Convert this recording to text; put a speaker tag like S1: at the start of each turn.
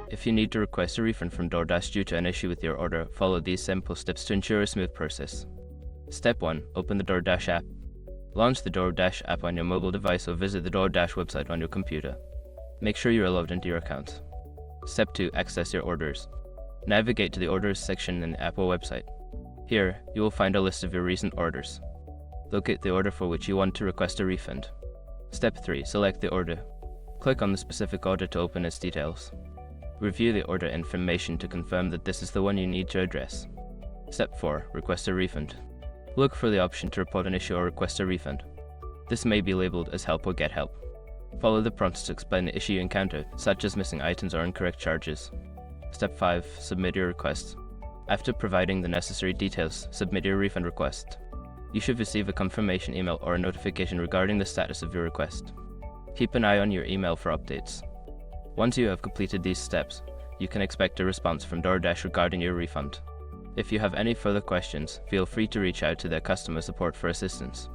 S1: If you need to request a refund from DoorDash due to an issue with your order, follow these simple steps to ensure a smooth process. Step 1. Open the DoorDash app. Launch the DoorDash app on your mobile device or visit the DoorDash website on your computer. Make sure you are logged into your account. Step 2. Access your orders. Navigate to the Orders section in the Apple website. Here, you will find a list of your recent orders. Locate the order for which you want to request a refund. Step 3. Select the order. Click on the specific order to open its details. Review the order information to confirm that this is the one you need to address. Step 4. Request a refund. Look for the option to report an issue or request a refund. This may be labeled as Help or Get Help. Follow the prompts to explain the issue you encountered, such as missing items or incorrect charges. Step 5. Submit your request. After providing the necessary details, submit your refund request. You should receive a confirmation email or a notification regarding the status of your request. Keep an eye on your email for updates. Once you have completed these steps, you can expect a response from DoorDash regarding your refund. If you have any further questions, feel free to reach out to their customer support for assistance.